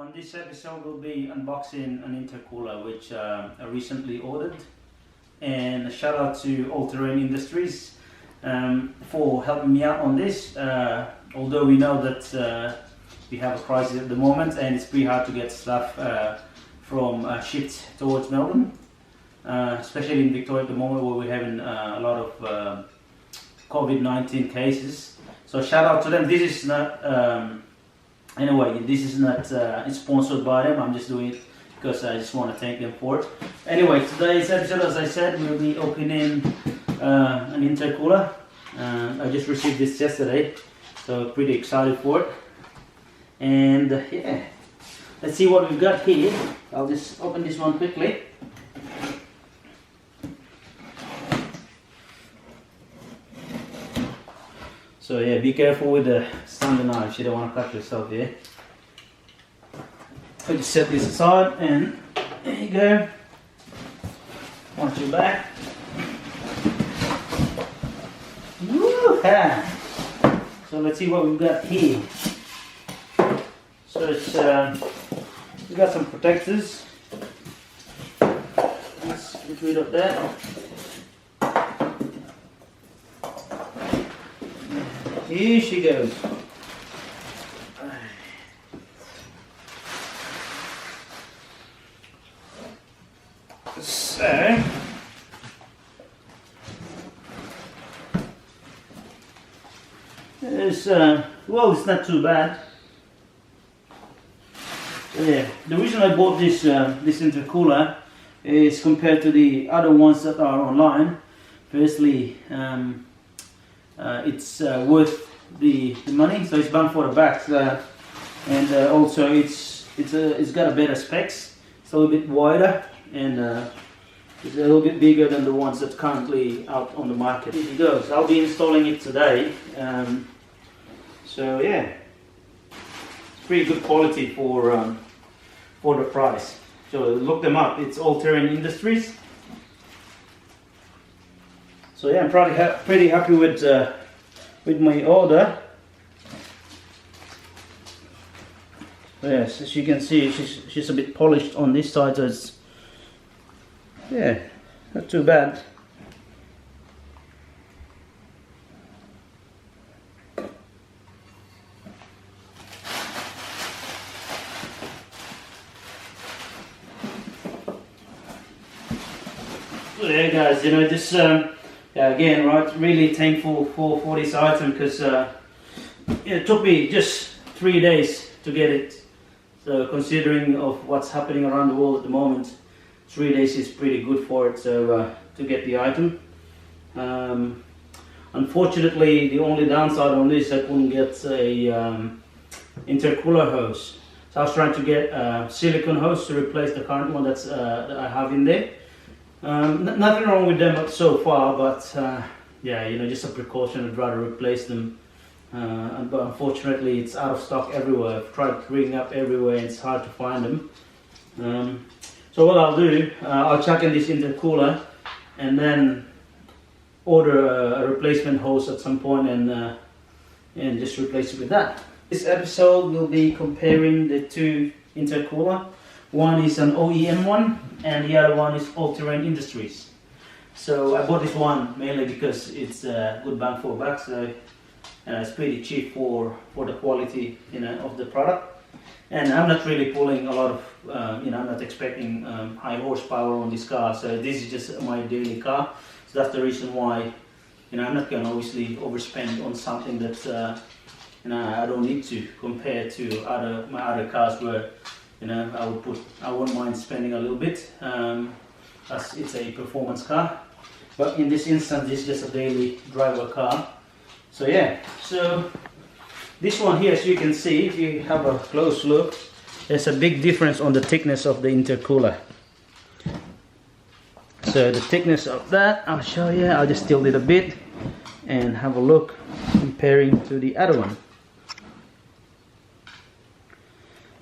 on this episode we'll be unboxing an intercooler which I recently ordered, and a shout out to All Terrain Industries for helping me out on this, although we know that we have a crisis at the moment and it's pretty hard to get stuff from shipped towards Melbourne, especially in Victoria at the moment where we're having a lot of COVID-19 cases. So shout out to them. This is not anyway, this is not sponsored by them. I'm just doing it because I just want to thank them for it. Anyway, today's episode, as I said, we'll be opening an intercooler. I just received this yesterday, so pretty excited for it. And yeah, let's see what we've got here. I'll just open this one quickly. So yeah, be careful with the standard knife, you don't want to cut yourself here. I just set this aside and there you go. Once you're back. Woo-ha! So let's see what we've got here. So it's we've got some protectors. Let's get rid of that. Here she goes. So, it's well, it's not too bad. So yeah, the reason I bought this this intercooler is compared to the other ones that are online. Firstly, it's worth the money, so it's bound for the back, and also it's got a better specs. It's a little bit wider and it's a little bit bigger than the ones that's currently out on the market. Here it goes. I'll be installing it today. So yeah, it's pretty good quality for the price. So look them up. It's All Terrain Industries. So yeah, I'm pretty happy with my order. Yes, as you can see, she's a bit polished on this side, so it's yeah, not too bad. So there, guys, you know, just yeah, again, right, really thankful for this item because it took me just 3 days to get it. So considering of what's happening around the world at the moment, 3 days is pretty good for it. So to get the item. Unfortunately, the only downside on this, I couldn't get a intercooler hose. So I was trying to get a silicone hose to replace the current one that I have in there. Nothing wrong with them so far, but yeah, you know, just a precaution. I'd rather replace them. But unfortunately, it's out of stock everywhere. I've tried ringing up everywhere, and it's hard to find them. So what I'll do, I'll chuck in this intercooler, and then order a replacement hose at some point, and just replace it with that. This episode will be comparing the two intercooler. One is an OEM one, and the other one is All Terrain Industries. So I bought this one mainly because it's good bang for buck. So it's pretty cheap for the quality, you know, of the product. And I'm not really pulling a lot of, you know, I'm not expecting high horsepower on this car. So this is just my daily car. So that's the reason why, you know, I'm not going to obviously overspend on something that, you know, I don't need to compare to my other cars where, you know, I wouldn't mind spending a little bit, as it's a performance car. But in this instance, it's just a daily driver car. So yeah, so this one here, as you can see, if you have a close look, there's a big difference on the thickness of the intercooler. So the thickness of that, I'll show you. I'll just tilt it a bit and have a look comparing to the other one.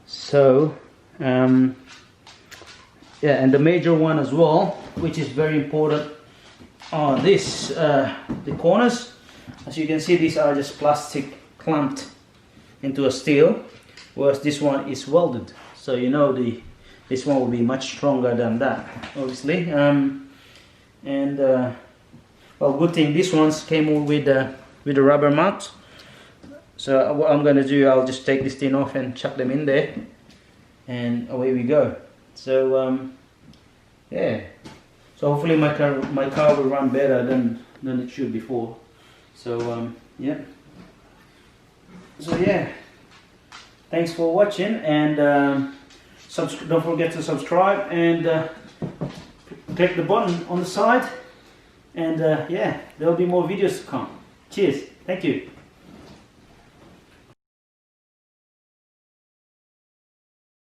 So yeah, and the major one as well, which is very important, are the corners. As you can see, these are just plastic clamped into a steel, whereas this one is welded. so you know this one will be much stronger than that, obviously. Well, good thing this one's came with a rubber mount. So what I'm gonna do, I'll just take this thing off and chuck them in there, and away we go. So yeah, so hopefully my car will run better than it should before. So yeah. So yeah, thanks for watching, and don't forget to subscribe and click the button on the side, and yeah, there'll be more videos to come. Cheers, thank you.